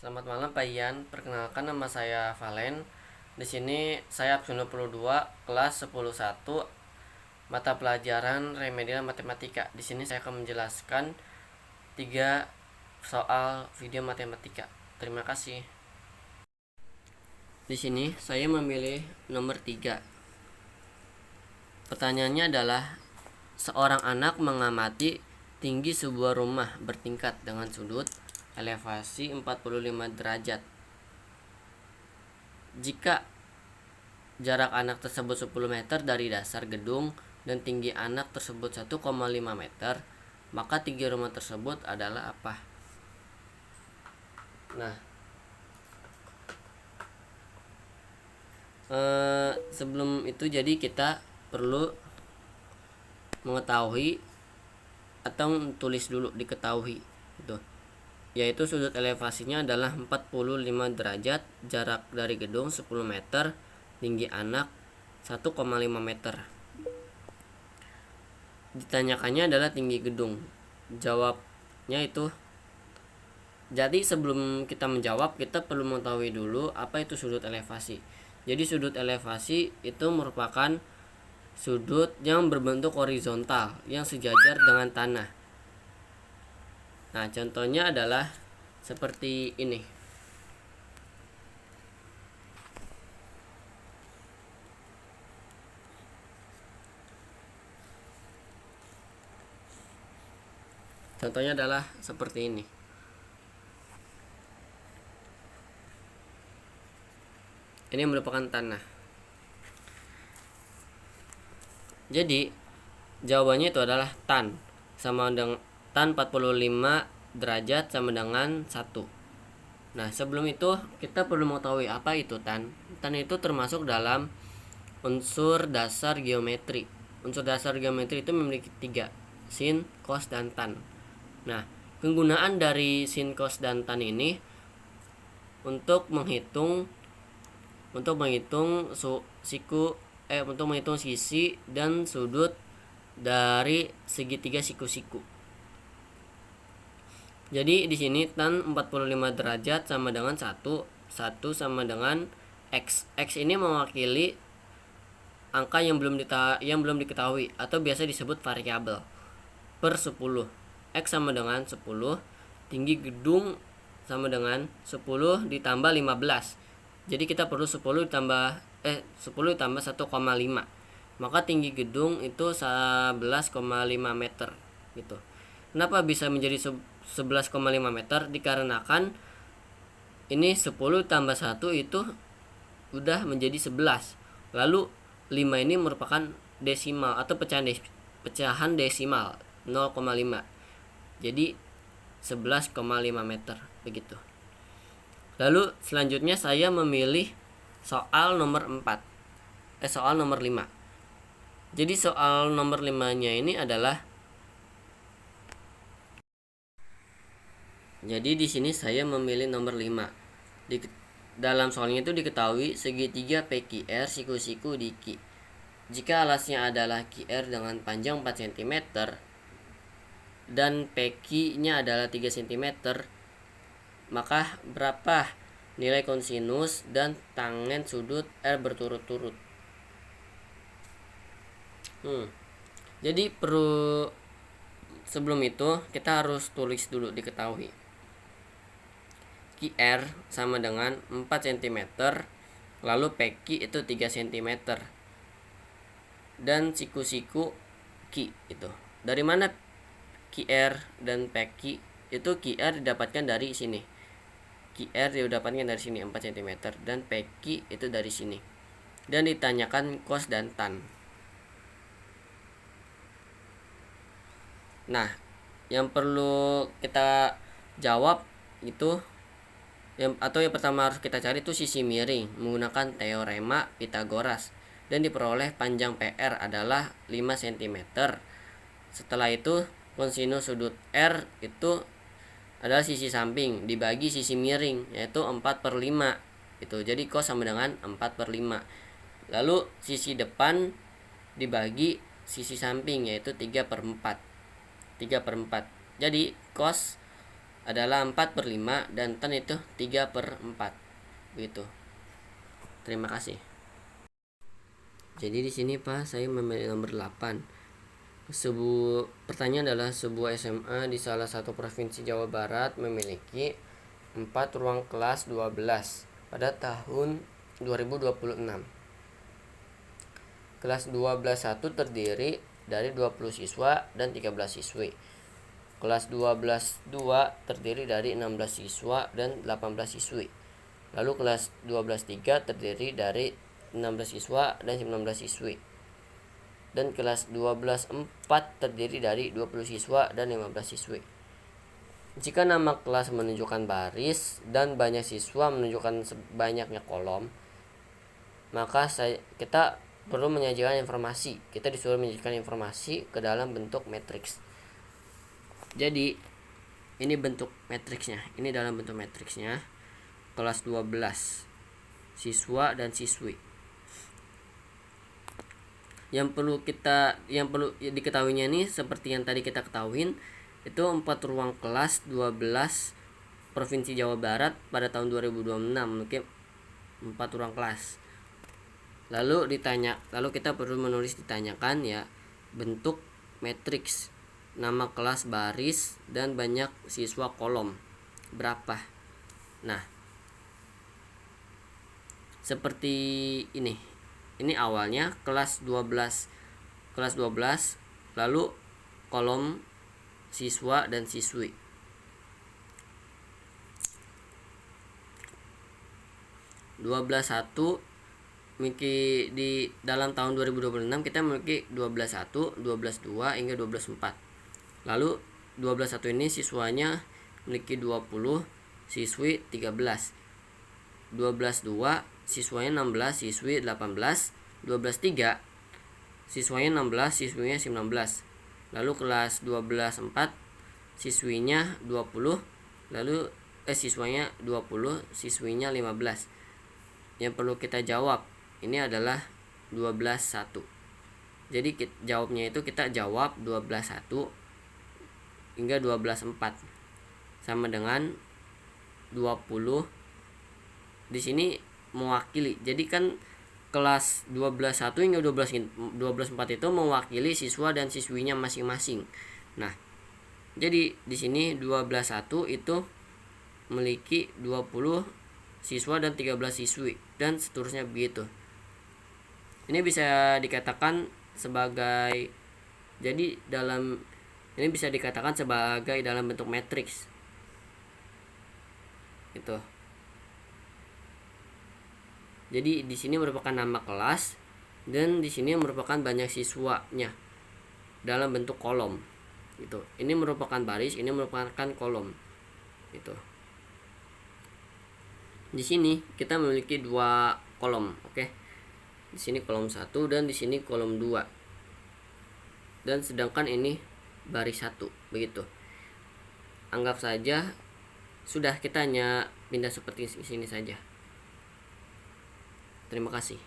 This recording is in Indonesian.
Selamat malam Pak Ian, perkenalkan nama saya Valen. Di sini saya absen 22 kelas 101 mata pelajaran remedial matematika. Di sini saya akan menjelaskan 3 soal video matematika. Terima kasih. Di sini saya memilih nomor 3. Pertanyaannya adalah seorang anak mengamati tinggi sebuah rumah bertingkat dengan sudut elevasi 45 derajat. Jika jarak anak tersebut 10 meter dari dasar gedung dan tinggi anak tersebut 1,5 meter, maka tinggi rumah tersebut adalah apa? Nah, sebelum itu jadi kita perlu mengetahui atau tulis dulu diketahui itu, yaitu sudut elevasinya adalah 45 derajat, jarak dari gedung 10 meter, tinggi anak 1,5 meter. Ditanyakannya adalah tinggi gedung. Jawabnya itu, jadi sebelum kita menjawab kita perlu mengetahui dulu apa itu sudut elevasi. Jadi sudut elevasi itu merupakan sudut yang berbentuk horizontal yang sejajar dengan tanah. Nah, contohnya adalah seperti ini. Contohnya adalah seperti ini. Ini merupakan tanah. Jadi jawabannya itu adalah tan sama dengan tan 45 derajat sama dengan 1. Nah, sebelum itu kita perlu mengetahui apa itu tan. Tan itu termasuk dalam unsur dasar geometri. Unsur dasar geometri itu memiliki 3, sin, cos, dan tan. Nah, penggunaan dari sin, cos, dan tan ini untuk menghitung sisi dan sudut dari segitiga siku-siku. Jadi di sini tan 45 derajat sama dengan 1 sama dengan x. X ini mewakili angka yang belum diketahui atau biasa disebut variabel per 10. X sama dengan 10, tinggi gedung sama dengan 10 ditambah 15. Jadi kita perlu 10 ditambah 1,5. Maka tinggi gedung itu 11,5 meter gitu. Kenapa bisa menjadi 11,5 meter? Dikarenakan ini 10 tambah 1 itu udah menjadi 11. Lalu 5 ini merupakan desimal atau pecahan desimal 0,5. Jadi 11,5 meter begitu. Lalu selanjutnya saya memilih soal nomor 5. Jadi soal nomor 5-nya ini adalah, jadi di sini saya memilih nomor 5. Dalam soalnya itu diketahui segitiga PQR siku-siku di Q. Jika alasnya adalah QR dengan panjang 4 cm dan PQ-nya adalah 3 cm, maka berapa nilai kosinus dan tangen sudut R berturut-turut? Jadi sebelum itu kita harus tulis dulu diketahui. QR sama dengan 4 cm, lalu PQ itu 3 cm, dan siku-siku Q itu. Dari mana QR dan PQ? Itu QR didapatkan dari sini. QR didapatkan dari sini 4 cm dan PQ itu dari sini. Dan ditanyakan cos dan tan. Nah, yang perlu kita jawab itu yang pertama harus kita cari itu sisi miring menggunakan teorema Pythagoras dan diperoleh panjang PR adalah 5 cm. Setelah itu kosinus sudut R itu adalah sisi samping dibagi sisi miring, yaitu 4/5 itu. Jadi cos sama dengan 4/5. Lalu sisi depan dibagi sisi samping, yaitu 3/4. Jadi cos adalah 4/5 dan tan itu 3/4. Begitu. Terima kasih. Jadi di sini Pak, saya memilih nomor 8. Pertanyaan adalah sebuah SMA di salah satu provinsi Jawa Barat memiliki 4 ruang kelas 12 pada tahun 2026. Kelas 12-1 terdiri dari 20 siswa dan 13 siswi. Kelas 12-2 terdiri dari 16 siswa dan 18 siswi. Lalu kelas 12-3 terdiri dari 16 siswa dan 19 siswi. Dan kelas 12-4 terdiri dari 20 siswa dan 15 siswi. Jika nama kelas menunjukkan baris dan banyak siswa menunjukkan banyaknya kolom, maka kita perlu menyajikan informasi. Kita disuruh menyajikan informasi ke dalam bentuk matriks. Jadi ini bentuk matriksnya. Ini dalam bentuk matriksnya. Kelas 12 siswa dan siswi. Yang perlu diketahuinya nih seperti yang tadi kita ketahuin, itu 4 ruang kelas 12 Provinsi Jawa Barat pada tahun 2026 mungkin 4 ruang kelas. Lalu kita perlu menulis ditanyakan ya bentuk matriks, nama kelas baris dan banyak siswa kolom berapa. Nah, seperti ini. Ini awalnya kelas 12 lalu kolom siswa dan siswi. Memiliki di dalam tahun 2026 kita memiliki 12-1, 12-2 hingga 12-4. Lalu 12-1 ini siswanya memiliki 20, siswi 13. 12-2 siswanya 16, siswi 18. 12-3 siswanya 16, siswinya 19. Lalu kelas 12-4 siswinya 20, lalu siswanya 20, siswinya 15. Yang perlu kita jawab ini adalah 12-1. Jadi jawabnya itu kita jawab 12-1 hingga 12-4 sama dengan 20. Di sini mewakili. Jadi kan kelas 12-1 hingga 12-4 itu mewakili siswa dan siswinya masing-masing. Nah, jadi di sini 12-1 itu memiliki 20 siswa dan 13 siswi dan seterusnya begitu. Ini bisa dikatakan sebagai dalam bentuk matriks. Itu. Jadi di sini merupakan nama kelas dan di sini merupakan banyak siswanya dalam bentuk kolom. Itu. Ini merupakan baris, ini merupakan kolom. Itu. Di sini kita memiliki 2 kolom, oke. Di sini kolom 1 dan di sini kolom 2. Dan sedangkan ini baris 1, begitu. Anggap saja sudah, kita hanya pindah seperti sini saja. Terima kasih.